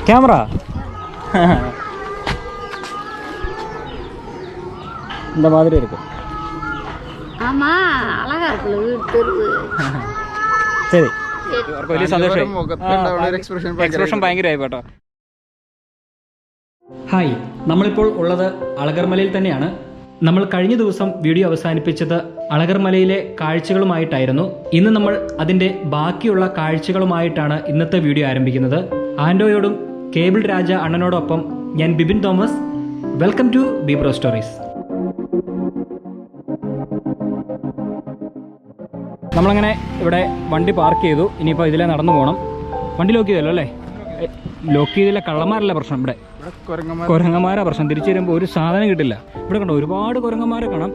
Camera இந்த மாதிரி இருக்கு. ஆமா அழகா இருக்கு வீடு தெருவு. ശരി വലിയ സന്തോഷമായി. എക്സ്പ്രഷൻ ഭയങ്കരമായി കേട്ടോ. ഹായ്, നമ്മളിപ്പോൾ ഉള്ളത് അളഗർമലയിൽ തന്നെയാണ്. നമ്മൾ കഴിഞ്ഞ ദിവസം വീഡിയോ അവസാനിപ്പിച്ചത് അളഗർമലയിലെ കാഴ്ചകളുമായിട്ടായിരുന്നു. ഇന്ന് നമ്മൾ അതിൻ്റെ ബാക്കിയുള്ള കാഴ്ചകളുമായിട്ടാണ് ഇന്നത്തെ വീഡിയോ ആരംഭിക്കുന്നത്. ആൻഡോയോടും കേബിൾ രാജ അണ്ണനോടൊപ്പം ഞാൻ Bibin Thomas. Welcome to Beebro stories. നമ്മളങ്ങനെ ഇവിടെ വണ്ടി പാർക്ക് ചെയ്തു. ഇനിയിപ്പോൾ ഇതിലെ നടന്നു പോകണം. വണ്ടി ലോക്ക് ചെയ്തല്ലോ അല്ലേ? ലോക്ക് ചെയ്തില്ല, കള്ളന്മാരല്ല പ്രശ്നം. ഇവിടെ കുരങ്ങന്മാരാ പ്രശ്നം. തിരിച്ചു വരുമ്പോൾ ഒരു സാധനം കിട്ടില്ല. ഇവിടെ കണ്ടോ, ഒരുപാട് കുരങ്ങന്മാരെ കാണാം.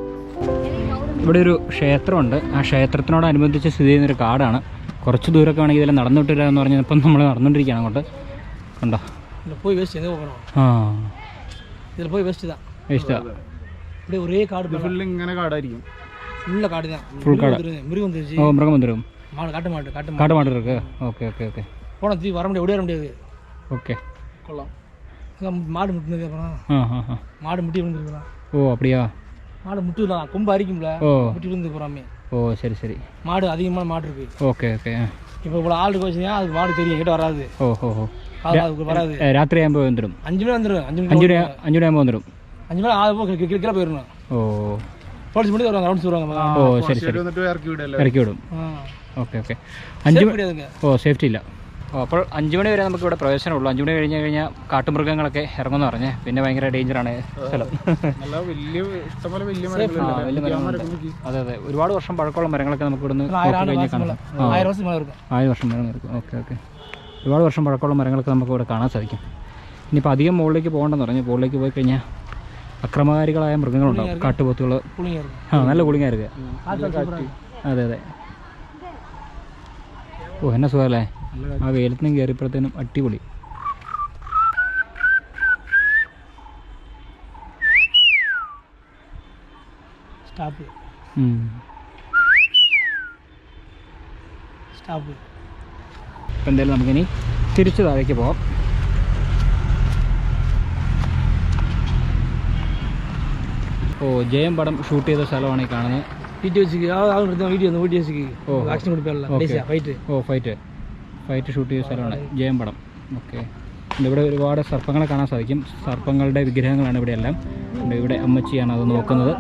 ഇവിടെ ഒരു ക്ഷേത്രമുണ്ട്. ആ ക്ഷേത്രത്തിനോടനുബന്ധിച്ച് സ്ഥിതി ചെയ്യുന്നൊരു കാടാണ്. കുറച്ച് ദൂരമൊക്കെ വേണമെങ്കിൽ ഇതെല്ലാം നടന്നിട്ട് വരാമെന്ന് പറഞ്ഞാൽ ഇപ്പം നമ്മൾ നടന്നുകൊണ്ടിരിക്കുകയാണ് അങ്ങോട്ട്. കണ്ടോ? പോയി വേസ്റ്റ് ആ ഇതിൽ പോയി വേസ്റ്റ് വേസ്റ്റാ. ഇവിടെ ഒരേ കാട് ഇങ്ങനെ കാടായിരിക്കും. ഫുള്ള് കാട് தான். ഫുൾ കാട്. மிருகம் வந்துருச்சு. ஓ, மிருகம் வந்துடும். காட்டு மாடு இருக்கு. Okay okay okay. போனால் திரும்பி வர முடியாது, ஓடி வர முடியாது. ஓகே. கொள்ளலாம். மாடு முட்டினது அப்புறம் மாடு முட்டி விழுந்துருக்கலாம். ஓ அப்படியா? மாடு முட்டிடலாம், கொம்பு அரிக்கும்ல, முட்டி விழுந்து போகிறாமே. ஓ சரி சரி. மாடு அதிகமான மாடு இருக்கு. Okay okay. இப்போ இவ்வளோ ஆள் இருக்கு வச்சுன்னா அதுக்கு மாடு தெரியும், கிட்ட வராது. ஓ ஹோ ஹோ. அதுக்கு வராது. ராத்திரி ஆகும்போது வந்துடும். 5 மணி வந்துடும். 5 மணி ஆகும்போது வந்துடும். 5 மணி ஆகும்போது கிலோ போயிடணும். ஓ പോളിച്ച് മുടി വരുവാங்க, റൗണ്ട്സ് വരുവാங்க. ഓ ശരി ശരി. ഇറക്കി വിടും. Okay okay. 5 മണി. ഓ സേഫ്റ്റി ഇല്ല. ഓ അപ്പോൾ 5 മണി വരെ നമുക്ക് ഇവിടെ പ്രവേശനമുള്ളൂ. 5 മണി കഴിഞ്ഞ് കഴിഞ്ഞാൽ കാട്ടുമൃഗങ്ങളൊക്കെ ഇറങ്ങുമെന്ന് പറഞ്ഞേ. പിന്നെ ഭയങ്കര ഡേഞ്ചറാണ് സ്ഥലം. അതെ അതെ, ഒരുപാട് വർഷം പഴക്കമുള്ള മരങ്ങളൊക്കെ നമുക്ക് ഇവിടുന്ന് കഴിഞ്ഞാൽ കാണാം. 1000 വർഷം മരം ഇരിക്കും. Okay okay. ഒരുപാട് വർഷം പഴക്കമുള്ള മരങ്ങളൊക്കെ നമുക്ക് ഇവിടെ കാണാൻ സാധിക്കും. ഇനിയിപ്പോൾ അധികം മുകളിലേക്ക് പോകണ്ടെന്ന് പറഞ്ഞു. മുകളിലേക്ക് പോയി കഴിഞ്ഞാൽ അക്രമകാരികളായ മൃഗങ്ങളുണ്ടാവും, കാട്ടുപോത്തുകൾ. ആ നല്ല കൂളിങ്ങായിരിക്കുക. അതെ അതെ. ഓ എന്നാ സുഖമല്ലേ? ആ വെയിലത്തിനും കയറിയപ്പോഴത്തേനും അടിപൊളി. ഇപ്പം എന്തായാലും നമുക്കിനി തിരിച്ചു താഴേക്ക് പോകാം. ഓ ജയം പടം ഷൂട്ട് ചെയ്ത സ്ഥലമാണ് ഈ കാണുന്നത്. ഫൈറ്റ് ഷൂട്ട് ചെയ്ത സ്ഥലമാണ് ജയം പടം. ഓക്കെ. ഇവിടെ ഒരുപാട് സർപ്പങ്ങളെ കാണാൻ സാധിക്കും. സർപ്പങ്ങളുടെ വിഗ്രഹങ്ങളാണ് ഇവിടെ എല്ലാം. ഇവിടെ അമ്മച്ചിയാണ് അത് നോക്കുന്നത്.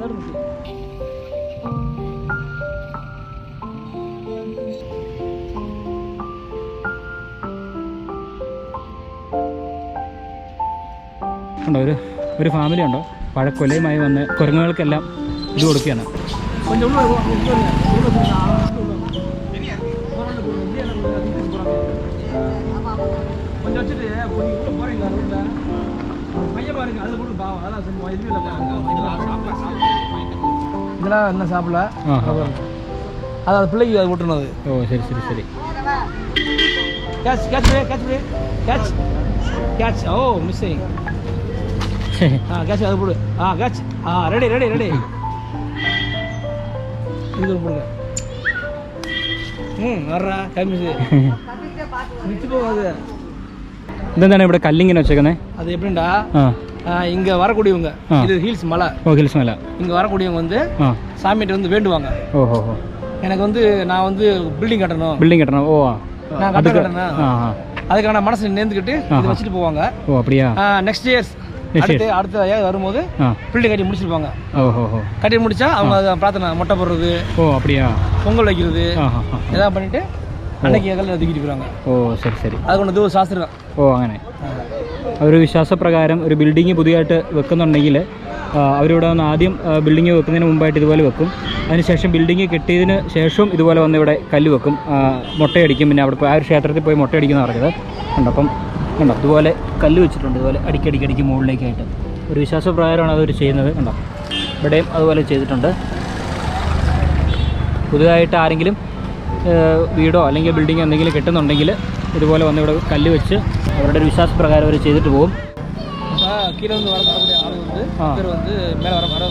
ഉണ്ടോ ഒരു ഫാമിലി ഉണ്ടോ, പഴക്കൊലയുമായി വന്ന് കുരങ്ങുകൾക്കെല്ലാം ഇത് കൊടുക്കുകയാണ്. இதெல்லாம் என்ன சாப்பிடல, அது பிள்ளைக்கு அது விட்டுனது. ஓ சரி சரி சரி. Catch catch catch catch catch. ஓ மிஸ்ஸிங். கேட்ச் அது போடு. கேட்ச். Ready ready ready. இது போடுங்க. வர்றா கம்மிஸ் மிச்சு போகாது. ഇതെന്താണ് ഇവിടെ കല്ലിങ്ങനെ വെച്ചേക്കുന്നത്? அது எப்படின்னா இங்கே வரக்கூடியவங்க, இது ஹில்ஸ் மலை. ஓ ஹில்ஸ் மலை. இங்கே வரக்கூடியவங்க வந்து சாமிகிட்ட வந்து வேண்டுவாங்க. ஓஹோ. எனக்கு வந்து நான் வந்து பில்டிங் கட்டணும். ஓ நான் கட்டணும். அதுக்கான மனசு நேர்ந்துக்கிட்டு இதை வச்சுட்டு போவாங்க. ஓ அப்படியா? நெக்ஸ்ட் இயர்ஸ் அடுத்த வரும்போது பில்டிங் கட்டி முடிச்சிருப்பாங்க. ஓஹோ. கட்டி முடிச்சா அவங்க பிரார்த்தனை, மொட்டை போடுறது. ஓ அப்படியா? பொங்கல் வைக்கிறது எதாவது பண்ணிட்டு അന്നേക്ക് കല്ല് തൂക്കിട്ട് പോരാங்க. ഓ ശരി ശരി. അതുകൊണ്ട് ഇത് ശാസ്ത്രം. ഓ അങ്ങനെ. ഒരു വിശ്വാസപ്രകാരം ഒരു ബിൽഡിങ് പുതിയതായിട്ട് വെക്കുന്നുണ്ടെങ്കിൽ അവരിവിടെ വന്ന് ആദ്യം ബിൽഡിങ് വെക്കുന്നതിന് മുമ്പായിട്ട് ഇതുപോലെ വെക്കും. അതിനുശേഷം ബിൽഡിങ് കെട്ടിയതിന് ശേഷം ഇതുപോലെ വന്ന് ഇവിടെ കല്ല് വെക്കും, മുട്ടയടിക്കും. പിന്നെ അവിടെ ആ ഒരു ക്ഷേത്രത്തിൽ പോയി മുട്ടയടിക്കുന്ന പറഞ്ഞത് ഉണ്ട്. അപ്പം കണ്ടോ ഇതുപോലെ കല്ല് വെച്ചിട്ടുണ്ട്, ഇതുപോലെ അടിക്കടിക്കടിക്ക് മുകളിലേക്കായിട്ട്. ഒരു വിശ്വാസപ്രകാരമാണ് അവർ ചെയ്യുന്നത്. കണ്ടോ ഇവിടെയും അതുപോലെ ചെയ്തിട്ടുണ്ട്. പുതുതായിട്ട് ആരെങ്കിലും വീടോ അല്ലെങ്കിൽ ബിൽഡിങ്ങോ എന്തെങ്കിലും കെട്ടുന്നുണ്ടെങ്കിൽ ഇതുപോലെ വന്ന് ഇവിടെ കല്ല് വെച്ച് അവരുടെ ഒരു വിശ്വാസപ്രകാരം അവർ ചെയ്തിട്ട് പോകും. கீழே வந்து வரக்கூடிய ஆள் வந்து பேர் வந்து மேலே வர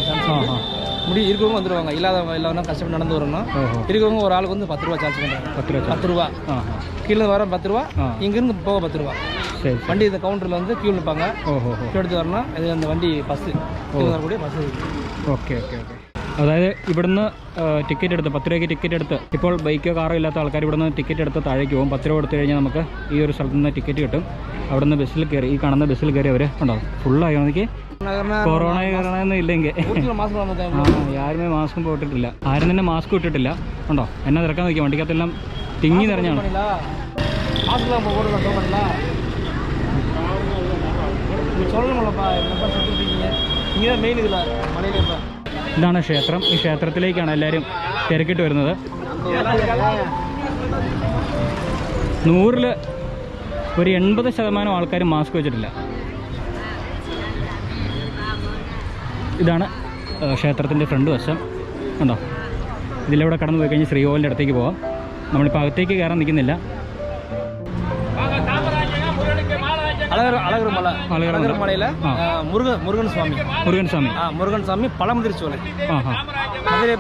சான்ஸ் உண்டு. முடி இருக்கவங்க வந்துடுவாங்க, இல்லாதவங்க எல்லாரும் கஷ்டப்பட்டு நடந்து வரணும். இருக்கவங்க ஒரு ஆளுக்கு வந்து 10 ரூபா சார்ஜ் பண்ணுறாங்க. 10 ரூபா கீழே வர 10 ரூபா, இங்கேருந்து போக 10 ரூபா. சரி வண்டி இந்த கவுண்டரில் வந்து கியூ நிற்பாங்க. ஓஹோ கியூ எடுத்து வரணும். இது அந்த வண்டி பஸ்ஸு வரக்கூடிய பஸ்ஸு. Okay okay okay. അതായത് ഇവിടുന്ന് ടിക്കറ്റ് എടുത്ത് 10 രൂപയ്ക്ക് ടിക്കറ്റ് എടുത്ത് ഇപ്പോൾ ബൈക്കോ കാറോ ഇല്ലാത്ത ആൾക്കാർ ഇവിടുന്ന് ടിക്കറ്റ് എടുത്ത് താഴേക്ക് പോകും. 10 രൂപ കൊടുത്തു കഴിഞ്ഞാൽ നമുക്ക് ഈ ഒരു സ്ഥലത്ത് നിന്ന് ടിക്കറ്റ് കിട്ടും. അവിടെ നിന്ന് ബസ്സിൽ കയറി ഈ കാണുന്ന ബസ്സിൽ കയറി അവർ ഉണ്ടാവും ഫുള്ളായി. എനിക്ക് കൊറോണ കയറണമെന്ന് ഇല്ലെങ്കിൽ ആരുമേ മാസ്കും പോയിട്ടില്ല. ആരും തന്നെ മാസ്ക് ഇട്ടിട്ടില്ല. ഉണ്ടോ എന്നെ തിരക്കാൻ നോക്കിയാൽ വണ്ടിക്കകത്തെല്ലാം തിങ്ങി നിറഞ്ഞാണ്. ഇതാണ് ക്ഷേത്രം. ഈ ക്ഷേത്രത്തിലേക്കാണ് എല്ലാവരും തിരക്കിട്ട് വരുന്നത്. 100-ൽ ഒരു 80% ആൾക്കാർ മാസ്ക് വെച്ചിട്ടില്ല. ഇതാണ് ക്ഷേത്രത്തിൻ്റെ ഫ്രണ്ട് വശം. ഉണ്ടോ ഇതിലൂടെ കടന്നു പോയി കഴിഞ്ഞ് ശ്രീകോവിലിൻ്റെ അടുത്തേക്ക് പോകാം. നമ്മളിപ്പോൾ അകത്തേക്ക് കയറാൻ നിൽക്കുന്നില്ല. அழகர் மலை. அழகர் மலையில் முருகன் சுவாமி பழமுதிர் சோலை.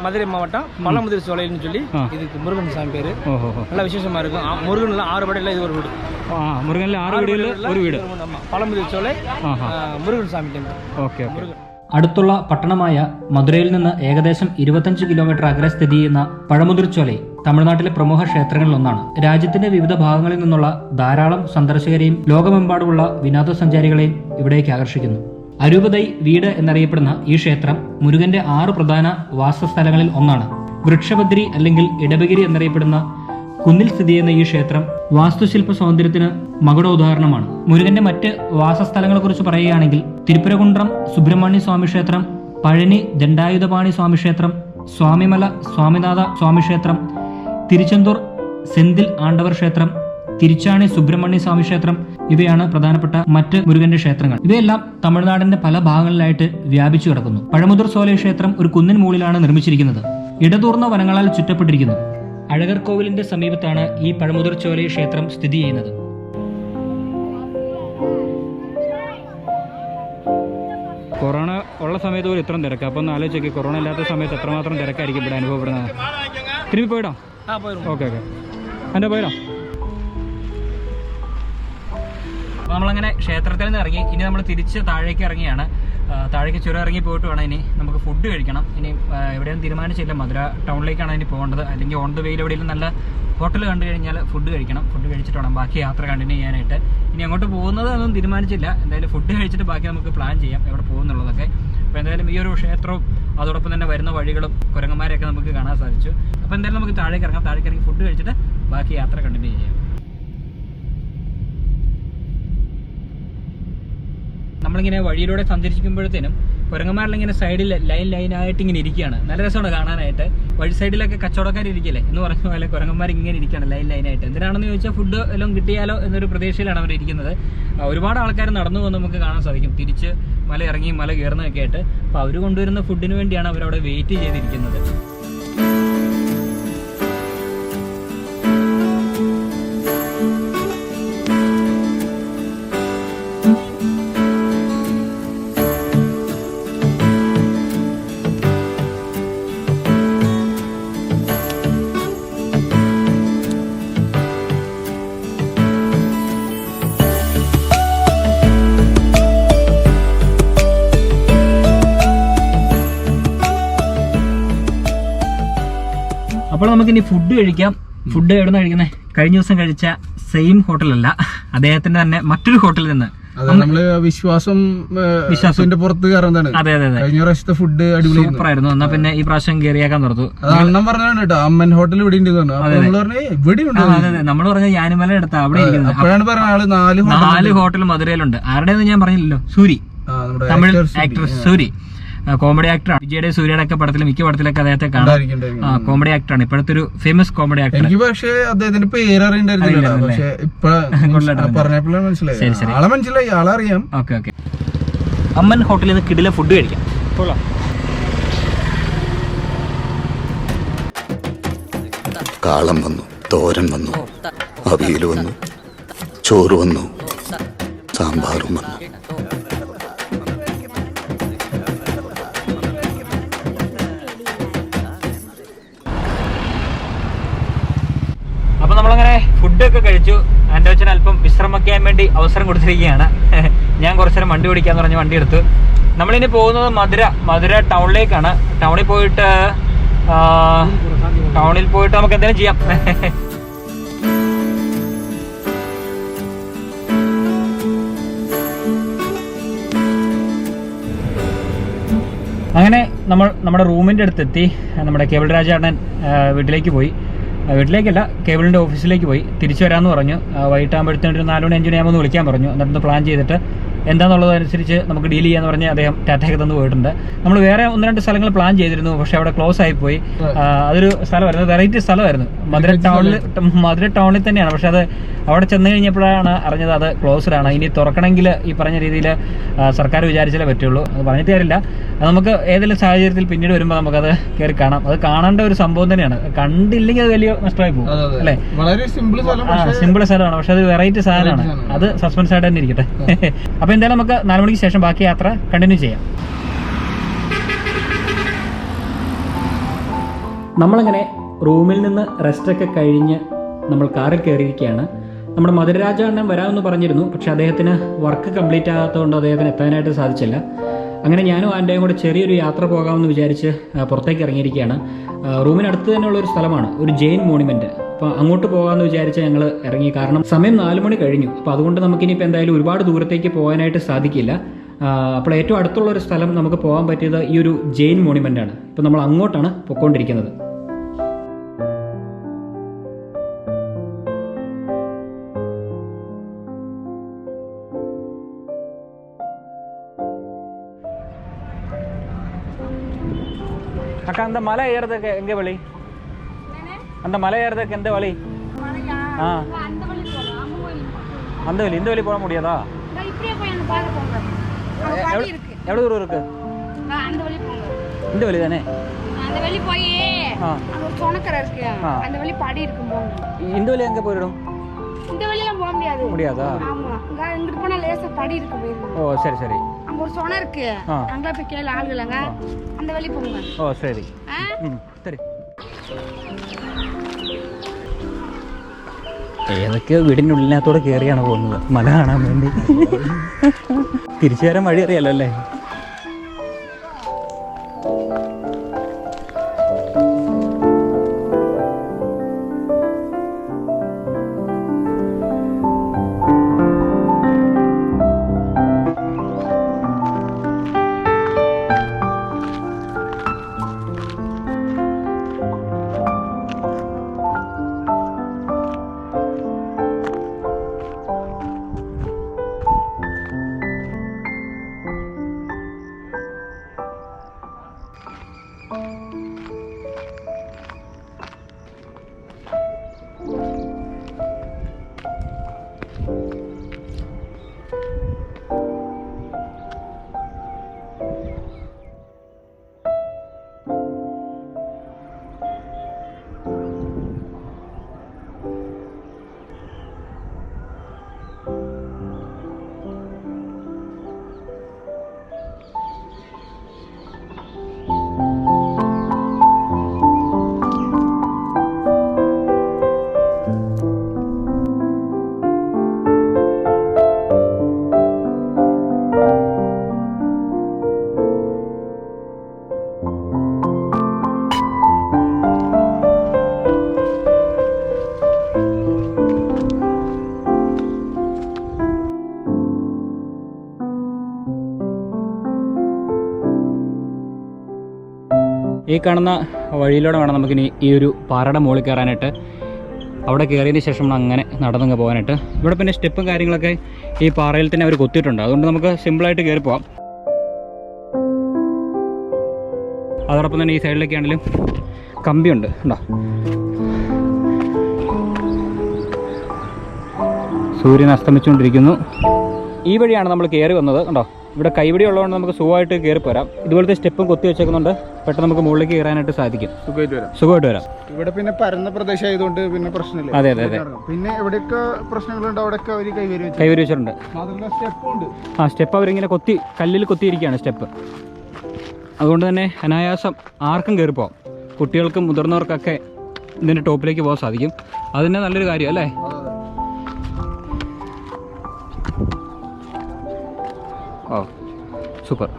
மதுரை மாவட்டம் பழமுதிர் சோலைன்னு சொல்லி இதுக்கு முருகன் சாமி பேர். நல்லா விசேஷமாக இருக்கும். முருகனில் 6 படையில் இது ஒரு வீடு. முருகனில் 6 വീടുകളിൽ ഒരു വീട്. പഴമുതിർ ചോല മുരുകൻ സ്വാമി ടെമ്പിൾ. Okay okay. അടുത്തുള്ള പട്ടണമായ മധുരയിൽ നിന്ന് ഏകദേശം 25 കിലോമീറ്റർ അകലെ സ്ഥിതി ചെയ്യുന്ന പഴമുതിർച്ചോല തമിഴ്നാട്ടിലെ പ്രമുഖ ക്ഷേത്രങ്ങളിലൊന്നാണ്. രാജ്യത്തിന്റെ വിവിധ ഭാഗങ്ങളിൽ നിന്നുള്ള ധാരാളം സന്ദർശകരെയും ലോകമെമ്പാടുമുള്ള വിനോദസഞ്ചാരികളെയും ഇവിടേക്ക് ആകർഷിക്കുന്നു. അരൂപതൈ വീട് എന്നറിയപ്പെടുന്ന ഈ ക്ഷേത്രം മുരുകന്റെ 6 പ്രധാന വാസസ്ഥലങ്ങളിൽ ഒന്നാണ്. വൃക്ഷബദ്രി അല്ലെങ്കിൽ ഇടബഗിരി എന്നറിയപ്പെടുന്ന കുന്നിൽ സ്ഥിതി ചെയ്യുന്ന ഈ ക്ഷേത്രം വാസ്തുശില്പ സൗന്ദര്യത്തിന് മകുട ഉദാഹരണമാണ്. മുരുകന്റെ മറ്റ് വാസസ്ഥലങ്ങളെ കുറിച്ച് പറയുകയാണെങ്കിൽ തിരുപ്പരകുണ്ട്രം സുബ്രഹ്മണ്യ സ്വാമി ക്ഷേത്രം, പഴനി ദണ്ഡായുധപാണി സ്വാമി ക്ഷേത്രം, സ്വാമിമല സ്വാമിനാഥ സ്വാമി ക്ഷേത്രം, തിരുച്ചെന്തൂർ സെന്തിൽ ആണ്ടവർ ക്ഷേത്രം, തിരുച്ചാണി സുബ്രഹ്മണ്യ സ്വാമി ക്ഷേത്രം ഇവയാണ് പ്രധാനപ്പെട്ട മറ്റ് മുരുകന്റെ ക്ഷേത്രങ്ങൾ. ഇവയെല്ലാം തമിഴ്നാടിന്റെ പല ഭാഗങ്ങളിലായിട്ട് വ്യാപിച്ചു കിടക്കുന്നു. പഴമുതിർ ചോല ക്ഷേത്രം ഒരു കുന്നിൻ മുകളിലാണ് നിർമ്മിച്ചിരിക്കുന്നത്. ഇടതൂർന്ന വനങ്ങളാൽ ചുറ്റപ്പെട്ടിരിക്കുന്നു. അഴകർ കോവിലിന്റെ സമീപത്താണ് ഈ പഴമുതിർ ചോല ക്ഷേത്രം സ്ഥിതി ചെയ്യുന്നത്. കൊറോണ ഉള്ള സമയത്ത് പോലും ഇത്രയും തിരക്ക്. അപ്പോൾ ഒന്ന് ആലോചിച്ചൊക്കെ കൊറോണ ഇല്ലാത്ത സമയത്ത് എത്രമാത്രം തിരക്കായിരിക്കും ഇവിടെ അനുഭവപ്പെടുന്നത്. തിരുമ്പി പോയിടാം. ഓക്കെ ഓക്കെ എൻ്റെ പോയിടാം. അപ്പോൾ നമ്മളങ്ങനെ ക്ഷേത്രത്തിൽ നിന്ന് ഇറങ്ങി. ഇനി നമ്മൾ തിരിച്ച് താഴേക്ക് ഇറങ്ങിയാണ്. താഴേക്ക് ചുരം ഇറങ്ങി പോയിട്ട് വേണം ഇനി നമുക്ക് ഫുഡ് കഴിക്കണം. ഇനി എവിടെയൊന്നും തീരുമാനിച്ചില്ല. മധുര ടൗണിലേക്കാണ് ഇനി പോകേണ്ടത്. അല്ലെങ്കിൽ ഓൺ ദ വേയിൽ എവിടെയെങ്കിലും നല്ല ഹോട്ടൽ കണ്ടു കഴിഞ്ഞാൽ ഫുഡ് കഴിക്കണം. ഫുഡ് കഴിച്ചിട്ട് വേണം ബാക്കി യാത്ര കണ്ടിന്യൂ ചെയ്യാനായിട്ട്. ഇനി അങ്ങോട്ട് പോകുന്നത് ഒന്നും തീരുമാനിച്ചില്ല. എന്തായാലും ഫുഡ് കഴിച്ചിട്ട് ബാക്കി നമുക്ക് പ്ലാൻ ചെയ്യാം എവിടെ പോകുന്നുള്ളതൊക്കെ. അപ്പോൾ എന്തായാലും ഈ ഒരു ക്ഷേത്രവും അതോടൊപ്പം തന്നെ വരുന്ന വഴികളും കുരങ്ങന്മാരെയൊക്കെ നമുക്ക് കാണാൻ സാധിച്ചു. അപ്പോൾ എന്തായാലും നമുക്ക് താഴേക്ക് ഇറങ്ങാം. താഴേക്ക് ഇറങ്ങി ഫുഡ് കഴിച്ചിട്ട് ബാക്കി യാത്ര കണ്ടിന്യൂ ചെയ്യാം. നമ്മളിങ്ങനെ വഴിയിലൂടെ സഞ്ചരിക്കുമ്പോഴത്തേനും കുരങ്ങന്മാരിലിങ്ങനെ സൈഡിൽ ലൈനായിട്ട് ഇങ്ങനെ ഇരിക്കുകയാണ്. നല്ല രസമാണ് കാണാനായിട്ട്. വഴി സൈഡിലൊക്കെ കച്ചവടക്കാർ ഇരിക്കില്ലേ എന്ന് പറഞ്ഞ പോലെ കുരങ്ങന്മാർ ഇങ്ങനെ ഇരിക്കുകയാണ് ലൈനായിട്ട്. എന്തിനാണെന്ന് ചോദിച്ചാൽ ഫുഡ് എല്ലാം കിട്ടിയാലോ എന്നൊരു പ്രതീക്ഷയിലാണ് അവർ ഇരിക്കുന്നത്. ഒരുപാട് ആൾക്കാർ നടന്നു പോകുന്നത് നമുക്ക് കാണാൻ സാധിക്കും. തിരിച്ച് മല ഇറങ്ങി മല കയറുന്നതൊക്കെ ആയിട്ട്. അപ്പോൾ അവർ കൊണ്ടുവരുന്ന ഫുഡിന് വേണ്ടിയാണ് അവരവിടെ വെയിറ്റ് ചെയ്തിരിക്കുന്നത്. അപ്പോൾ നമുക്കിനി ഫുഡ് കഴിക്കാം. ഫുഡ് എവിടെ നിന്ന് കഴിക്കുന്നത്? കഴിഞ്ഞ ദിവസം കഴിച്ച സെയിം ഹോട്ടലല്ല, അദ്ദേഹത്തിന്റെ തന്നെ മറ്റൊരു ഹോട്ടലിൽ നിന്ന്. വിശ്വാസത്തിന്റെ പുറത്ത് കയറുന്നതാണ്. അതെ അതെ അതെ. കഴിഞ്ഞ പ്രാവശ്യത്തെ ഫുഡ് അടിപൊളി സൂപ്പറായിരുന്നു. എന്നാ പിന്നെ ഈ പ്രാവശ്യം കയറിയാക്കാൻ തുറന്നു. അണ്ണൻ പറഞ്ഞാണ് കേട്ടോ, അമ്മൻ ഹോട്ടൽ ഇവിടെ ഉണ്ട്. നമ്മൾ പറഞ്ഞ ഞാനുമല എടുത്ത അവിടെ ഇരിക്കുന്നത്. അപ്പോഴാണ് പറഞ്ഞ 4 ഹോട്ടൽ മധുരയിലുണ്ട്. ആരുടെയെന്ന് ഞാൻ പറഞ്ഞില്ലല്ലോ. സൂരി, തമിഴ് ആക്ടർ സൂരി, കോമഡി ആക്ടറാണ്. വിജയുടെ സൂര്യയുടെ ഒക്കെ പടത്തിൽ മിക്ക പടത്തിലൊക്കെ അദ്ദേഹത്തെ കാണാം. കോമഡി ആക്ടറാണ്. ഇപ്പോഴത്തെ ഒരു ഫേമസ് കോമഡി ആക്ടർ. എനിക്ക് പക്ഷേ അദ്ദേഹത്തിന്റെ പേര് അറിയാം. Okay okay. അമ്മൻ ഹോട്ടലിൽ നിന്ന് കിടില ഫുഡ് കഴിക്കാം. കാളം വന്നു, തോരൻ വന്നു, അവിയൽ വന്നു, ചോറ് വന്നു, സാമ്പാറും വന്നു. നമ്മളങ്ങനെ ഫുഡ് ഫുഡൊക്കെ കഴിച്ചു. എൻ്റെ അച്ഛൻ അല്പം വിശ്രമിക്കാൻ വേണ്ടി അവസരം കൊടുത്തിരിക്കുകയാണ്. ഞാൻ കുറച്ചു നേരം വണ്ടി ഓടിക്കാന്ന് പറഞ്ഞ് വണ്ടി എടുത്തു. നമ്മളിനി പോകുന്നത് മധുര ടൗണിലേക്കാണ്. ടൗണിൽ പോയിട്ട് നമുക്ക് എന്തെങ്കിലും ചെയ്യാം. അങ്ങനെ നമ്മൾ നമ്മുടെ റൂമിൻ്റെ അടുത്തെത്തി. നമ്മുടെ കേബിൾ രാജാണ്ണൻ വീട്ടിലേക്ക് പോയി. വീട്ടിലേക്കല്ല, കേബിളിൻ്റെ ഓഫീസിലേക്ക് പോയി. തിരിച്ചു വരാമെന്ന് പറഞ്ഞു. വൈകിട്ടാകുമ്പോഴത്തേനും ഒരു 4 മണി 5 മണിയാകുമ്പോൾ വിളിക്കാൻ പറഞ്ഞു. എന്നിട്ട് പ്ലാൻ ചെയ്തിട്ട് എന്താണെന്നുള്ളതനുസരിച്ച് നമുക്ക് ഡീൽ ചെയ്യാന്ന് പറഞ്ഞ് അദ്ദേഹം ടാറ്റയൊക്കെ തന്നു പോയിട്ടുണ്ട്. നമ്മൾ വേറെ 1-2 സ്ഥലങ്ങൾ പ്ലാൻ ചെയ്തിരുന്നു, പക്ഷെ അവിടെ ക്ലോസ് ആയിപ്പോയി. അതൊരു സ്ഥലമായിരുന്നു, വെറൈറ്റി സ്ഥലമായിരുന്നു. മധുര ടൗണിൽ തന്നെയാണ്. പക്ഷെ അത് അവിടെ ചെന്ന് കഴിഞ്ഞപ്പോഴാണ് അറിഞ്ഞത് അത് ക്ലോസ്ഡ് ആണ്. ഇനി തുറക്കണമെങ്കിൽ ഈ പറഞ്ഞ രീതിയിൽ സർക്കാർ വിചാരിച്ചാലേ പറ്റുള്ളൂ. അത് പറഞ്ഞിട്ട് കാര്യമില്ല. അത് നമുക്ക് ഏതെങ്കിലും സാഹചര്യത്തിൽ പിന്നീട് വരുമ്പോൾ നമുക്കത് കയറി കാണാം. അത് കാണേണ്ട ഒരു സംഭവം തന്നെയാണ്. കണ്ടില്ലെങ്കിൽ അത് വലിയ നഷ്ടമായി പോകും അല്ലേ? സിമ്പിൾ സ്ഥലമാണ്, പക്ഷെ അത് വെറൈറ്റി സാധനമാണ്. അത് സസ്പെൻസ് ആയിട്ട് തന്നെ ഇരിക്കട്ടെ. അപ്പോൾ എന്തായാലും നമുക്ക് 4 മണിക്ക് ശേഷം ബാക്കി യാത്ര കണ്ടിന്യൂ ചെയ്യാം. നമ്മളങ്ങനെ റൂമിൽ നിന്ന് റെസ്റ്റൊക്കെ കഴിഞ്ഞ് നമ്മൾ കാറിൽ കയറിയിരിക്കുകയാണ്. നമ്മുടെ മധുരരാജാണ്ണൻ വരാമെന്ന് പറഞ്ഞിരുന്നു, പക്ഷെ അദ്ദേഹത്തിന് വർക്ക് കംപ്ലീറ്റ് ആകാത്തതുകൊണ്ട് അദ്ദേഹത്തിന് എത്താനായിട്ട് സാധിച്ചില്ല. അങ്ങനെ ഞാനും ആൻ്റെയും കൂടെ ചെറിയൊരു യാത്ര പോകാമെന്ന് വിചാരിച്ച് പുറത്തേക്ക് ഇറങ്ങിയിരിക്കുകയാണ്. റൂമിനടുത്ത് തന്നെയുള്ളൊരു സ്ഥലമാണ്, ഒരു ജെയിൻ മോണുമെൻറ്റ്. അപ്പോൾ അങ്ങോട്ട് പോകാമെന്ന് വിചാരിച്ച് ഞങ്ങൾ ഇറങ്ങി. കാരണം സമയം 4 മണി കഴിഞ്ഞു. അപ്പോൾ അതുകൊണ്ട് നമുക്കിനിപ്പോൾ എന്തായാലും ഒരുപാട് ദൂരത്തേക്ക് പോകാനായിട്ട് സാധിക്കില്ല. അപ്പോൾ ഏറ്റവും അടുത്തുള്ളൊരു സ്ഥലം നമുക്ക് പോകാൻ പറ്റിയത് ഈ ഒരു ജെയിൻ മോണുമെൻ്റാണ്. ഇപ്പോൾ നമ്മൾ അങ്ങോട്ടാണ് പൊയ്ക്കൊണ്ടിരിക്കുന്നത്. அக்கா அந்த மலை ஏறதுக்கு எங்கே வழி? அந்த மலை ஏறதுக்கு எந்த வழி? அந்த வழி இந்த வழி போக முடியாதா? எவ்வளோ தூரம் இருக்கு? இந்த வழி தானே? அந்த வழி போய் அங்க ஒரு சொனக்கரை இருக்கு, அந்த வழி படி இருக்கும் போங்க. இந்த வழி எங்க போயிடும்? இந்த வழியெல்லாம் போக முடியாதா? ஆமா, இங்கிட்டு போனா லேசா படி இருக்கு போயிடும். ஓ சரி சரி. அங்க ஒரு சொன இருக்கு, அங்க போய் கேள ஆளுங்களாங்க, அந்த வழி போங்க. ஓ சரி. சரி. ഏതൊക്കെയോ വീടിനുള്ളിനകത്തോടെ കയറിയാണ് പോകുന്നത് മല കാണാൻ വേണ്ടി. തിരിച്ചു വരാൻ വഴി അറിയാലോ അല്ലേ? ഈ കാണുന്ന വഴിയിലൂടെ വേണം നമുക്കിനി ഈ ഒരു പാറയുടെ മുകളിൽ കയറാനായിട്ട്. അവിടെ കയറിയതിന് ശേഷം നമ്മൾ അങ്ങനെ നടന്നങ്ങ് പോകാനായിട്ട്. ഇവിടെ പിന്നെ സ്റ്റെപ്പും കാര്യങ്ങളൊക്കെ ഈ പാറയിൽ തന്നെ അവർ കൊത്തിയിട്ടുണ്ട്, അതുകൊണ്ട് നമുക്ക് സിമ്പിളായിട്ട് കയറി പോകാം. അതോടൊപ്പം തന്നെ ഈ സൈഡിലൊക്കെ ആണെങ്കിലും കമ്പിയുണ്ട് ഉണ്ടോ. സൂര്യൻ അസ്തമിച്ചുകൊണ്ടിരിക്കുന്നു. ഈ വഴിയാണ് നമ്മൾ കയറി വന്നത് കണ്ടോ. ഇവിടെ കൈവടി ഉള്ളതുകൊണ്ട് നമുക്ക് സുഖമായിട്ട് കയറി പോരാം. ഇതുപോലത്തെ സ്റ്റെപ്പും കൊത്തി വെച്ചേക്കുന്നുണ്ട്, പെട്ടെന്ന് നമുക്ക് മുകളിലേക്ക് കയറാനായിട്ട് സാധിക്കും. സുഖമായിട്ട് വരാം. ഇവിടെ പിന്നെ പരന്ന പ്രദേശം ആയതുകൊണ്ട് പിന്നെ പ്രശ്നമില്ല. അതെ അതെ അതെ. പിന്നെ എവിടെയൊക്കെ പ്രശ്നങ്ങളുണ്ട് അവിടെയൊക്കെ അവർ കൈവരി വെച്ചിട്ടുണ്ട്. ആ സ്റ്റെപ്പ് അവരിങ്ങനെ കല്ലിൽ കൊത്തിയിരിക്കുകയാണ് സ്റ്റെപ്പ്. അതുകൊണ്ട് തന്നെ അനായാസം ആർക്കും കയറി പോകാം. കുട്ടികൾക്കും മുതിർന്നവർക്കൊക്കെ ഇതിൻ്റെ ടോപ്പിലേക്ക് പോകാൻ സാധിക്കും. അതിൻ്റെ നല്ലൊരു കാര്യം അല്ലേ? ഓ സൂപ്പർ.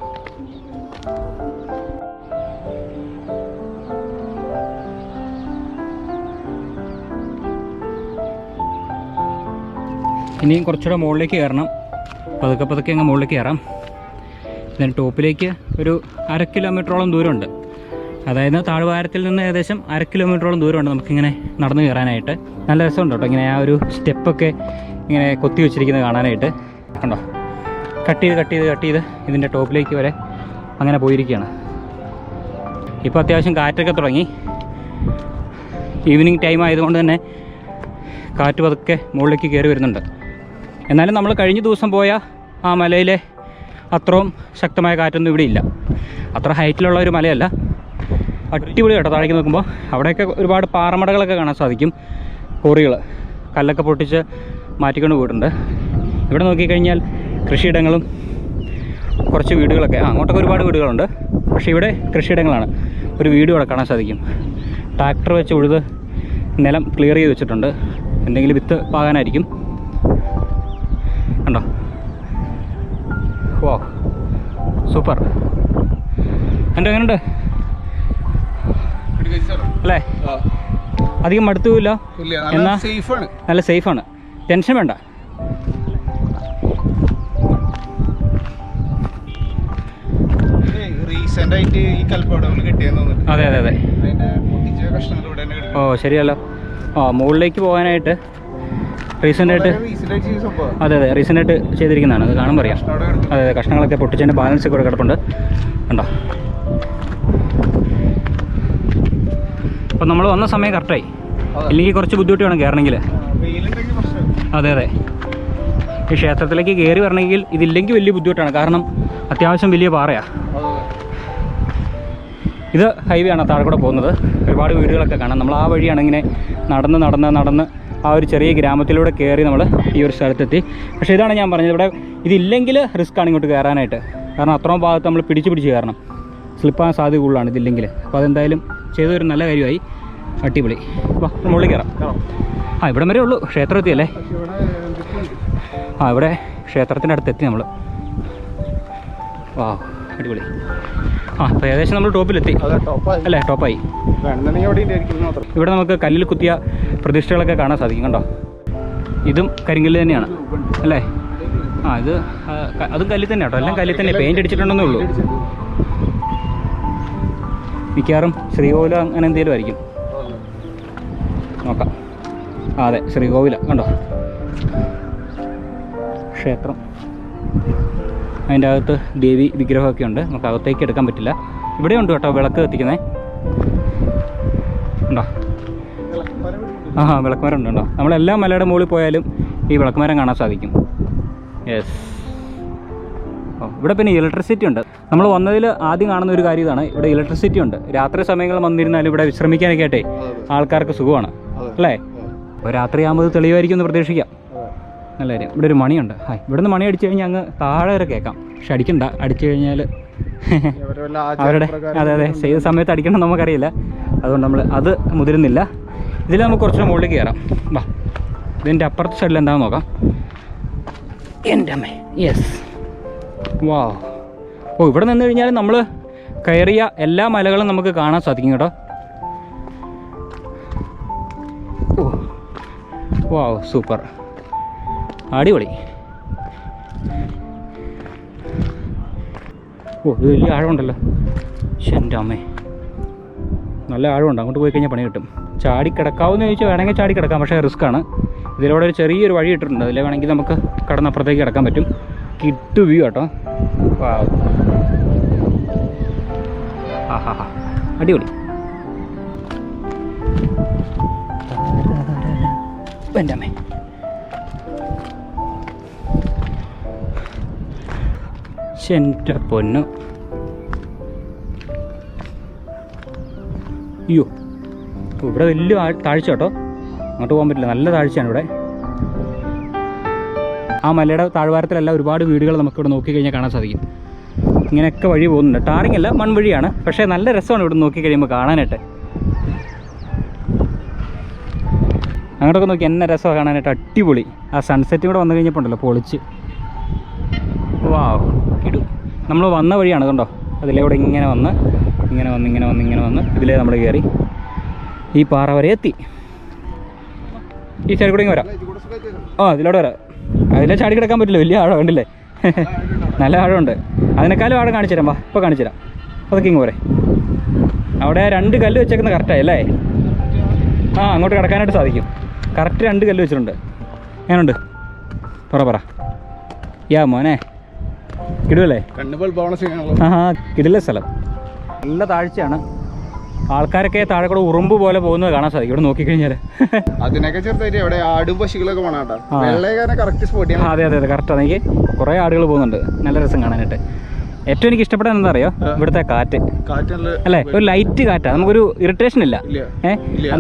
ഇനിയും കുറച്ചുകൂടെ മുകളിലേക്ക് കയറണം. പതുക്കെ പതുക്കെ അങ്ങ് മുകളിലേക്ക് കയറാം. ഇതിന് ടോപ്പിലേക്ക് ഒരു 1/2 കിലോമീറ്ററോളം ദൂരമുണ്ട്. അതായത് താഴ്വാരത്തിൽ നിന്ന് ഏകദേശം 1/2 കിലോമീറ്ററോളം ദൂരമുണ്ട് നമുക്കിങ്ങനെ നടന്നു കയറാനായിട്ട്. നല്ല രസമുണ്ട് കേട്ടോ, ഇങ്ങനെ ആ ഒരു സ്റ്റെപ്പൊക്കെ ഇങ്ങനെ കൊത്തി വെച്ചിരിക്കുന്നത് കാണാനായിട്ട്. കണ്ടോ, കട്ട് ചെയ്ത് ഇതിൻ്റെ ടോപ്പിലേക്ക് വരെ അങ്ങനെ പോയിരിക്കുകയാണ്. ഇപ്പോൾ അത്യാവശ്യം കാറ്റൊക്കെ തുടങ്ങി. ഈവനിങ് ടൈം ആയതുകൊണ്ട് തന്നെ കാറ്റ് പതുക്കെ മുകളിലേക്ക് കയറി വരുന്നുണ്ട്. എന്നാലും നമ്മൾ കഴിഞ്ഞ ദിവസം പോയ ആ മലയിലെ അത്രയും ശക്തമായ കാറ്റൊന്നും ഇവിടെ ഇല്ല. അത്ര ഹൈറ്റിലുള്ള ഒരു മലയല്ല, അടിപൊളി കേട്ടോ. താഴേക്ക് നോക്കുമ്പോൾ അവിടെയൊക്കെ ഒരുപാട് പാറമടകളൊക്കെ കാണാൻ സാധിക്കും. കോറികൾ കല്ലൊക്കെ പൊട്ടിച്ച് മാറ്റിക്കൊണ്ട് പോയിട്ടുണ്ട്. ഇവിടെ നോക്കിക്കഴിഞ്ഞാൽ കൃഷിയിടങ്ങളും കുറച്ച് വീടുകളൊക്കെ, അങ്ങോട്ടൊക്കെ ഒരുപാട് വീടുകളുണ്ട്. പക്ഷേ ഇവിടെ കൃഷിയിടങ്ങളാണ്. ഒരു വീട് ഇവിടെ കാണാൻ സാധിക്കും. ട്രാക്ടർ വെച്ച് ഉഴുത് നിലം ക്ലിയർ ചെയ്ത് വെച്ചിട്ടുണ്ട്. എന്തെങ്കിലും വിത്ത് പാകാനായിരിക്കും. കണ്ടോ, വാ സൂപ്പർ. എൻ്റെ എങ്ങനെയുണ്ട് അല്ലേ? അധികം മടുത്തുമില്ല, എന്നാൽ നല്ല സേഫാണ്. ടെൻഷൻ വേണ്ട. അതെ അതെ അതെ. ഓ ശരിയല്ലോ. മുകളിലേക്ക് പോകാനായിട്ട് റീസെൻ്റായിട്ട് അതെ റീസെൻ്റായിട്ട് ചെയ്തിരിക്കുന്നതാണ്. അത് കാണുമ്പോൾ അറിയാം. അതെ കഷ്ണങ്ങളൊക്കെ പൊട്ടിച്ചതിൻ്റെ ബാലൻസ് ഒക്കെ ഇവിടെ കിടപ്പുണ്ട്. കണ്ടോ, അപ്പോൾ നമ്മൾ വന്ന സമയം കറക്റ്റായി. ഇല്ലെങ്കിൽ കുറച്ച് ബുദ്ധിമുട്ട് വേണം കയറണമെങ്കിൽ. അതെ ഈ ക്ഷേത്രത്തിലേക്ക് കയറി വരണമെങ്കിൽ ഇതില്ലെങ്കിൽ വലിയ ബുദ്ധിമുട്ടാണ്. കാരണം അത്യാവശ്യം വലിയ പാറയാണ്. ഇത് ഹൈവേ ആണ് താഴെ കൂടെ പോകുന്നത്. ഒരുപാട് വീടുകളൊക്കെ കാണാം. നമ്മൾ ആ വഴിയാണ് ഇങ്ങനെ നടന്ന് ആ ഒരു ചെറിയ ഗ്രാമത്തിലൂടെ കയറി നമ്മൾ ഈ ഒരു സ്ഥലത്തെത്തി. പക്ഷേ ഇതാണ് ഞാൻ പറഞ്ഞത്, ഇവിടെ ഇതില്ലെങ്കിൽ റിസ്ക്കാണ് ഇങ്ങോട്ട് കയറാനായിട്ട്. കാരണം അത്രയും ഭാഗത്ത് നമ്മൾ പിടിച്ച് കയറണം. സ്ലിപ്പാകാൻ സാധ്യത കൂടുതലാണ് ഇതില്ലെങ്കിൽ. അപ്പോൾ അതെന്തായാലും ചെയ്തൊരു നല്ല കാര്യമായി. അടിപൊളി. വാ മുകളിൽ കയറാം. ഇവിടം വരെ ഉള്ളൂ. ക്ഷേത്രം എത്തിയല്ലേ? ഇവിടെ ക്ഷേത്രത്തിൻ്റെ അടുത്തെത്തി നമ്മൾ. വാ അടിപൊളി. അപ്പോൾ ഏകദേശം നമ്മൾ ടോപ്പിലെത്തി അല്ലേ? ടോപ്പായി. ഇവിടെ നമുക്ക് കല്ലിൽ കുത്തിയ പ്രതിഷ്ഠകളൊക്കെ കാണാൻ സാധിക്കും. കണ്ടോ, ഇതും കരിങ്കല്ല് തന്നെയാണ് അല്ലേ? ഇത് അതും കല്ലിൽ തന്നെ കേട്ടോ. എല്ലാം കല്ലിൽ തന്നെ. പെയിൻ്റ് അടിച്ചിട്ടുണ്ടെന്നേ ഉള്ളൂ. മിക്കവാറും ശ്രീകോവിലോ അങ്ങനെ എന്തെങ്കിലും ആയിരിക്കും. നോക്കാം. അതെ ശ്രീകോവില. കണ്ടോ ക്ഷേത്രം. അതിൻ്റെ അകത്ത് ദേവി വിഗ്രഹമൊക്കെ ഉണ്ട്. നമുക്ക് അകത്തേക്ക് എടുക്കാൻ പറ്റില്ല. ഇവിടെ ഉണ്ട് കേട്ടോ വിളക്ക് കത്തിക്കുന്നത്. ഉണ്ടോ? വിളക്കുമരം ഉണ്ട്. ഉണ്ടോ? നമ്മളെല്ലാ മലയുടെ മുകളിൽ പോയാലും ഈ വിളക്കുമരം കാണാൻ സാധിക്കും. യെസ്. ഇവിടെ പിന്നെ ഇലക്ട്രിസിറ്റി ഉണ്ട്. നമ്മൾ വന്നതിൽ ആദ്യം കാണുന്ന ഒരു കാര്യം ഇതാണ്, ഇവിടെ ഇലക്ട്രിസിറ്റി ഉണ്ട്. രാത്രി സമയങ്ങളിൽ വന്നിരുന്നാലും ഇവിടെ വിശ്രമിക്കാനൊക്കെ ആയിട്ടേ ആൾക്കാർക്ക് സുഖമാണ് അല്ലേ? അപ്പോൾ രാത്രിയാകുമ്പോൾ തെളിവായിരിക്കും എന്ന് പ്രതീക്ഷിക്കാം. നല്ല കാര്യം. ഇവിടെ ഒരു മണിയുണ്ട്. ഇവിടെ നിന്ന് മണി അടിച്ചു കഴിഞ്ഞാൽ അങ്ങ് താഴെ വരെ കേൾക്കാം. പക്ഷെ അടിക്കണ്ട. അടിച്ചു കഴിഞ്ഞാൽ അവരുടെ അതെ ചെയ്ത സമയത്ത് അടിക്കണം നമുക്കറിയില്ല. അതുകൊണ്ട് നമ്മൾ അത് മുതിരുന്നില്ല. ഇതിൽ നമുക്ക് കുറച്ചുകൂടെ മുകളിലേക്ക് കയറാം. വാ, ഇതിൻ്റെ അപ്പുറത്തെ സൈഡിൽ എന്താണെന്ന് നോക്കാം. എൻ്റെ അമ്മേ, യെസ്. വാ. ഇവിടെ നിന്ന് കഴിഞ്ഞാൽ നമ്മൾ കയറിയ എല്ലാ മലകളും നമുക്ക് കാണാൻ സാധിക്കും കേട്ടോ. വാ സൂപ്പർ, അടിപൊളി. ഇത് വലിയ ആഴമുണ്ടല്ലോ. എൻ്റെ അമ്മേ, നല്ല ആഴമുണ്ട്. അങ്ങോട്ട് പോയി കഴിഞ്ഞാൽ പണി കിട്ടും. ചാടി കിടക്കാവെന്ന് ചോദിച്ചാൽ വേണമെങ്കിൽ ചാടി കിടക്കാം. പക്ഷേ റിസ്ക്കാണ്. ഇതിലൂടെ ഒരു ചെറിയൊരു വഴി ഇട്ടിട്ടുണ്ട്. അതിൽ വേണമെങ്കിൽ നമുക്ക് കടന്നപ്പുറത്തേക്ക് കിടക്കാൻ പറ്റും. കിട്ടു വ്യൂ കേട്ടോ. അടിപൊളി. എൻ്റെ അമ്മേ, എൻ്റെ പൊന്നു. അയ്യോ, ഇവിടെ വലിയ താഴ്ച കേട്ടോ. അങ്ങോട്ട് പോകാൻ പറ്റില്ല. നല്ല താഴ്ചയാണ് ഇവിടെ. ആ മലയുടെ താഴ്വാരത്തിലെല്ലാം ഒരുപാട് വീടുകൾ നമുക്കിവിടെ നോക്കിക്കഴിഞ്ഞാൽ കാണാൻ സാധിക്കും. ഇങ്ങനെയൊക്കെ വഴി പോകുന്നുണ്ട്. ടാറിങ് അല്ല, മൺവഴിയാണ്. പക്ഷേ നല്ല രസമാണ് ഇവിടെ നോക്കിക്കഴിയുമ്പോൾ കാണാനായിട്ട്. അങ്ങോട്ടൊക്കെ നോക്കി എന്നെ രസമാണ് കാണാനായിട്ട്. അടിപൊളി. ആ സൺസെറ്റ് കൂടെ വന്നു കഴിഞ്ഞപ്പോൾ ഉണ്ടല്ലോ പൊളിച്ച്. വാവ്. കിടു. നമ്മൾ വന്ന വഴിയാണ് കണ്ടോ, അതിലൂടെ ഇങ്ങനെ വന്ന് ഇതിലേ നമ്മൾ കയറി ഈ പാറ വരെ എത്തി. ഈ സൈഡ് കൂടെ വരാം. ഇതിലൂടെ വരാം. അതിലെ ചാടി കിടക്കാൻ പറ്റില്ല, വലിയ ആഴം ഉണ്ടല്ലേ. നല്ല ആഴമുണ്ട്. അതിനേക്കാളും ആഴം കാണിച്ചു തരാം. ഇപ്പോൾ കാണിച്ചു തരാം. അതൊക്കെ ഇങ്ങ് പോരെ. അവിടെ 2 കല്ല് വെച്ചേക്കുന്നത് കറക്റ്റായി അല്ലേ? അങ്ങോട്ട് കിടക്കാനായിട്ട് സാധിക്കും. കറക്റ്റ് 2 കല്ല് വെച്ചിട്ടുണ്ട്. എങ്ങനെയുണ്ട്? പറ യാ മോനെ, കിടുവല്ലേ? കിടില സ്ഥലം. നല്ല താഴ്ചയാണ്. ആൾക്കാരൊക്കെ താഴെ കൂടെ ഉറുമ്പ് പോലെ പോകുന്നത് കാണാൻ സാധിക്കും ഇവിടെ നോക്കിക്കഴിഞ്ഞാൽ. അതിനൊക്കെ ചെറുതായിട്ട് അവിടെ ആടും പശുക്കളൊക്കെ പോകണം. അതെ കറക്റ്റാണ്. എനിക്ക് കുറേ ആടുകൾ പോകുന്നുണ്ട്. നല്ല രസം കാണാനായിട്ട്. ഏറ്റവും എനിക്ക് ഇഷ്ടപ്പെട്ടത് എന്താ അറിയോ? ഇവിടുത്തെ കാറ്റ് അല്ലേ? ഒരു ലൈറ്റ് കാറ്റാണ്. നമുക്കൊരു ഇറിറ്റേഷൻ ഇല്ല.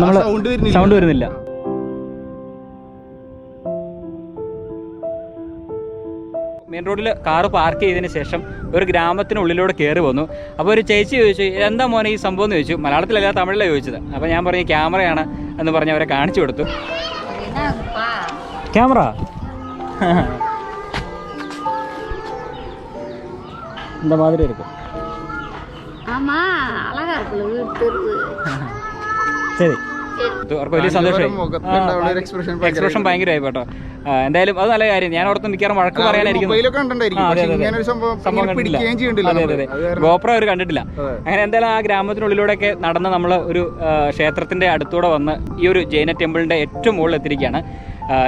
നമ്മൾ സൗണ്ട് വരുന്നില്ല. മെയിൻ റോഡിൽ കാറ് പാർക്ക് ചെയ്തതിന് ശേഷം ഒരു ഗ്രാമത്തിനുള്ളിലൂടെ കയറി വന്നു. അപ്പോൾ ഒരു ചേച്ചി ചോദിച്ചു, എന്താ മോനെ ഈ സംഭവം എന്ന് ചോദിച്ചു. മലയാളത്തിലല്ല, തമിഴിലാണ് ചോദിച്ചത്. അപ്പോൾ ഞാൻ പറഞ്ഞു ക്യാമറയാണ് എന്ന് പറഞ്ഞ് അവരെ കാണിച്ചു കൊടുത്തു. ക്യാമറ இந்த மாதிரி இருக்கும். ஆமா, அழகா இருக்கு. ശരി, അവർക്ക് വലിയ സന്തോഷമായി. എക്സ്പ്രഷൻ ഭയങ്കരമായി കേട്ടോ. എന്തായാലും അത് നല്ല കാര്യം. ഞാൻ ഓർത്ത് മിക്കവാറും വഴക്ക് പറയാനായിരിക്കും. ഗോപ്രോ അവർ കണ്ടിട്ടില്ല. അങ്ങനെ എന്തായാലും ആ ഗ്രാമത്തിനുള്ളിലൂടെയൊക്കെ നടന്ന് നമ്മൾ ഒരു ക്ഷേത്രത്തിന്റെ അടുത്തൂടെ വന്ന് ഈ ഒരു ജൈന ടെമ്പിളിന്റെ ഏറ്റവും മുകളിൽ എത്തിയിരിക്കുകയാണ്.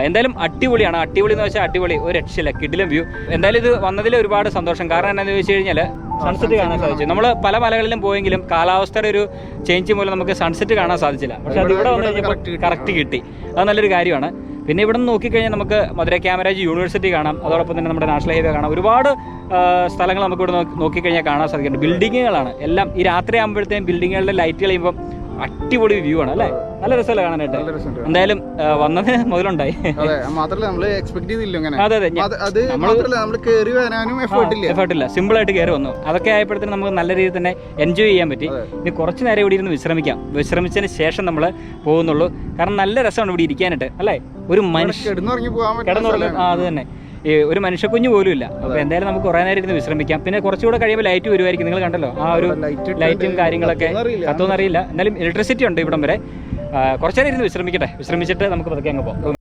എന്തായാലും അടിപൊളിയാണ്. അടിപൊളി എന്ന് വെച്ചാൽ അടിപൊളി, ഒരു രക്ഷയില്ല, കിടിലം വ്യൂ. എന്തായാലും ഇത് വന്നതിൽ ഒരുപാട് സന്തോഷം. കാരണം എന്താണെന്ന് ചോദിച്ചു കഴിഞ്ഞാൽ സൺസെറ്റ് കാണാൻ സാധിച്ചു. നമ്മൾ പല മലകളിലും പോയെങ്കിലും കാലാവസ്ഥയുടെ ഒരു ചേഞ്ച് മൂലം നമുക്ക് സൺസെറ്റ് കാണാൻ സാധിച്ചില്ല. പക്ഷെ അത് ഇവിടെ വന്നു കഴിഞ്ഞപ്പോൾ കറക്റ്റ് കിട്ടി. അത് നല്ലൊരു കാര്യമാണ്. പിന്നെ ഇവിടെ നിന്ന് നോക്കിക്കഴിഞ്ഞാൽ നമുക്ക് മധുര ക്യാമരാജ് യൂണിവേഴ്സിറ്റി കാണാം. അതോടൊപ്പം തന്നെ നമ്മുടെ നാഷണൽ ഹൈവേ കാണാം. ഒരുപാട് സ്ഥലങ്ങൾ നമുക്ക് ഇവിടെ നോക്കിക്കഴിഞ്ഞാൽ കാണാൻ സാധിക്കുന്നുണ്ട്. ബിൽഡിങ്ങുകളാണ് എല്ലാം. ഈ രാത്രി ആകുമ്പോഴത്തേക്കും ബിൽഡിങ്ങുകളുടെ ലൈറ്റ് കഴിയുമ്പോൾ അടിപൊളി വ്യൂ ആണ് അല്ലേ? നല്ല രസമല്ലേ കാണാനായിട്ട്? എന്തായാലും വന്നത് മുതലുണ്ടായി. എഫേർട്ട് ഇല്ല, സിമ്പിൾ ആയിട്ട് കയറി വന്നു. അതൊക്കെ ആയപ്പോഴത്തേനും നമുക്ക് നല്ല രീതിയിൽ തന്നെ എൻജോയ് ചെയ്യാൻ പറ്റി. ഇനി കുറച്ച് നേരം ഇവിടെ ഇരുന്ന് വിശ്രമിച്ചതിന് ശേഷം നമ്മൾ പോകുന്നുള്ളൂ. കാരണം നല്ല രസമാണ് ഇവിടെ ഇരിക്കാനായിട്ട് അല്ലേ? ഒരു മനുഷ്യ കിടന്നുറങ്ങും. അത് തന്നെ, ഒരു മനുഷ്യക്കുഞ്ഞു പോലും ഇല്ല. അപ്പോൾ എന്തായാലും നമുക്ക് കുറേ നേരം ഇരുന്ന് വിശ്രമിക്കാം. പിന്നെ കുറച്ചുകൂടെ കഴിയുമ്പോൾ ലൈറ്റ് വരുമായിരിക്കും. നിങ്ങൾ കണ്ടല്ലോ ആ ഒരു ലൈറ്റും കാര്യങ്ങളൊക്കെ. കത്തുമെന്ന് അറിയില്ല. എന്നാലും ഇലക്ട്രിസിറ്റി ഉണ്ട് ഇവിടം വരെ. കുറച്ചു നേരം ഇരുന്ന് വിശ്രമിച്ചിട്ട് നമുക്ക് പതുക്കെ അങ്ങ് പോകാം.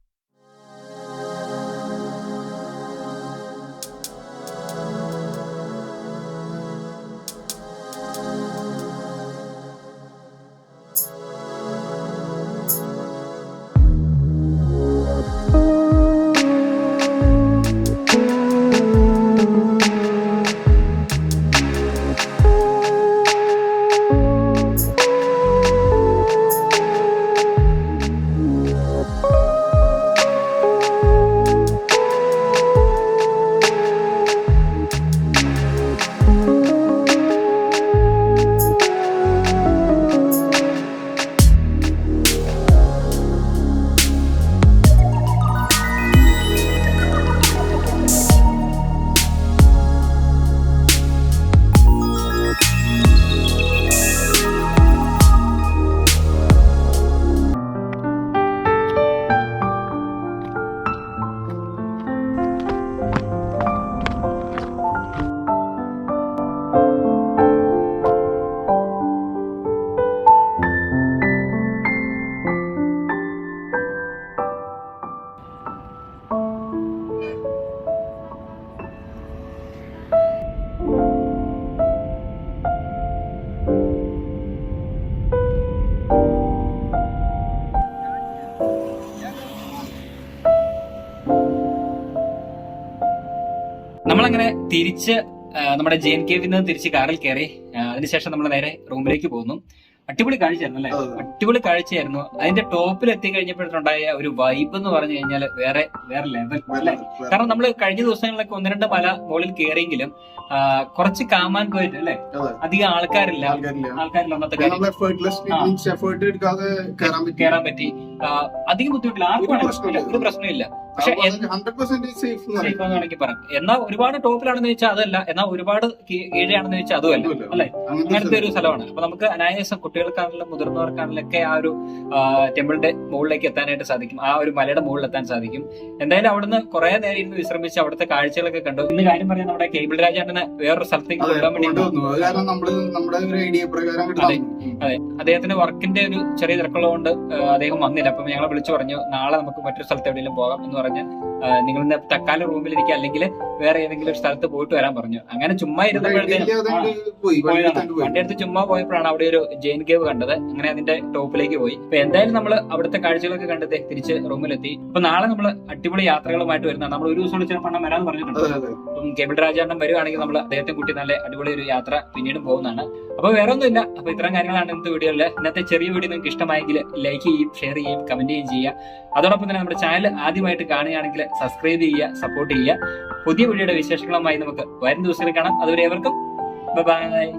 നമ്മളങ്ങനെ തിരിച്ച് നമ്മുടെ ജെയിൻ കേവിൽ നിന്ന് തിരിച്ച് കാറിൽ കയറി. അതിനുശേഷം നമ്മൾ നേരെ റൂമിലേക്ക് പോകുന്നു. അടിപൊളി കാഴ്ചയായിരുന്നു അല്ലേ? അടിപൊളി കാഴ്ചയായിരുന്നു. അതിന്റെ ടോപ്പിൽ എത്തി കഴിഞ്ഞപ്പോഴുണ്ടായ ഒരു വൈബ് എന്ന് പറഞ്ഞു കഴിഞ്ഞാൽ വേറെ ലെവൽ അല്ലേ? കാരണം നമ്മൾ കഴിഞ്ഞ ദിവസങ്ങളിലൊക്കെ 1-2 മല മുകളിൽ കയറിയെങ്കിലും കുറച്ച് കാമാൻ പോയിട്ട് അല്ലേ? അധികം ആൾക്കാരില്ല. ഒന്നത്തെ കയറാൻ പറ്റി. അധികം ബുദ്ധിമുട്ടില്ല. ആർക്കും ഒരു പ്രശ്നമില്ല. പക്ഷെ 100% സേഫ് സേഫ് എന്ന് വേണമെങ്കിൽ പറയാം. എന്നാൽ ഒരുപാട് ടോപ്പിലാണെന്ന് വെച്ചാൽ അതല്ല, എന്നാൽ ഒരുപാട് കീഴെയാണെന്ന് വെച്ചാൽ അതുമല്ല അല്ലെ. അങ്ങനത്തെ ഒരു സ്ഥലമാണ്. അപ്പൊ നമുക്ക് അനായാസം കുട്ടികൾക്കാണെങ്കിലും മുതിർന്നവർക്കാണെങ്കിലും ഒക്കെ ആ ഒരു ടെമ്പിളിന്റെ മുകളിലേക്ക് എത്താനായിട്ട് സാധിക്കും, ആ ഒരു മലയുടെ മുകളിൽ എത്താൻ സാധിക്കും. എന്തായാലും അവിടുന്ന് കുറെ നേരം ഇരുന്ന് വിശ്രമിച്ച് അവിടുത്തെ കാഴ്ചകളൊക്കെ കണ്ടു. ഇന്ന് കാര്യം പറയാൻ നമ്മുടെ കേബിൾ രാജാണ്ടിനെ വേറൊരു സ്ഥലത്തേക്ക് കൊണ്ടുപോകാൻ വേണ്ടി അതെ, അദ്ദേഹത്തിന്റെ വർക്കിന്റെ ഒരു ചെറിയ തിരക്കുള്ളതുകൊണ്ട് അദ്ദേഹം വന്നില്ല. അപ്പൊ ഞങ്ങളെ വിളിച്ചു പറഞ്ഞു നാളെ നമുക്ക് മറ്റൊരു സ്ഥലത്ത് എവിടെയെങ്കിലും പോകാം എന്ന് പറഞ്ഞ് നിങ്ങൾ ഇന്ന് തക്കാലം റൂമിലിരിക്കുക, അല്ലെങ്കിൽ വേറെ ഏതെങ്കിലും ഒരു സ്ഥലത്ത് പോയിട്ട് വരാൻ പറഞ്ഞു. അങ്ങനെ ചുമ്മാ ഇരുന്നപ്പോഴത്തേക്കും വണ്ടി അടുത്ത് ചുമ്മാ പോയപ്പോഴാണ് അവിടെ ഒരു ജെയിൻ കേവ് കണ്ടത്. അങ്ങനെ അതിന്റെ ടോപ്പിലേക്ക് പോയി. അപ്പൊ എന്തായാലും നമ്മൾ അവിടുത്തെ കാഴ്ചകളൊക്കെ കണ്ടത് തിരിച്ച് റൂമിലെത്തി. അപ്പൊ നാളെ നമ്മൾ അടിപൊളി യാത്രകളുമായിട്ട് വരുന്നതാണ്. നമ്മൾ ഒരു ദിവസം ചിലപ്പോൾ വരാൻ പറഞ്ഞിട്ടുണ്ട്. അപ്പം കേബിൾ രാജാണ്ണം വരുവാണെങ്കിൽ നമ്മൾ അദ്ദേഹത്തെ കൂട്ടി നല്ല അടിപൊളി ഒരു യാത്ര പിന്നീട് പോകുന്നതാണ്. അപ്പൊ വേറെ ഒന്നുമില്ല. അപ്പൊ ഇത്തരം കാര്യങ്ങളാണ് ഇന്നത്തെ വീഡിയോയില്. ഇന്നത്തെ ചെറിയ വീഡിയോ നിങ്ങൾക്ക് ഇഷ്ടമായെങ്കിൽ ലൈക്ക് ചെയ്യും, ഷെയർ ചെയ്യും, കമന്റ് ചെയ്യുകയും ചെയ്യുക. അതോടൊപ്പം തന്നെ നമ്മുടെ ചാനൽ ആദ്യമായിട്ട് കാണുകയാണെങ്കിൽ സബ്സ്ക്രൈബ് ചെയ്യുക, സപ്പോർട്ട് ചെയ്യുക. പുതിയ വീഡിയോയുടെ വിശേഷങ്ങളുമായി നമുക്ക് വരും ദിവസങ്ങളിൽ കാണാം. അതുവരെ ഏവർക്കും ബൈ.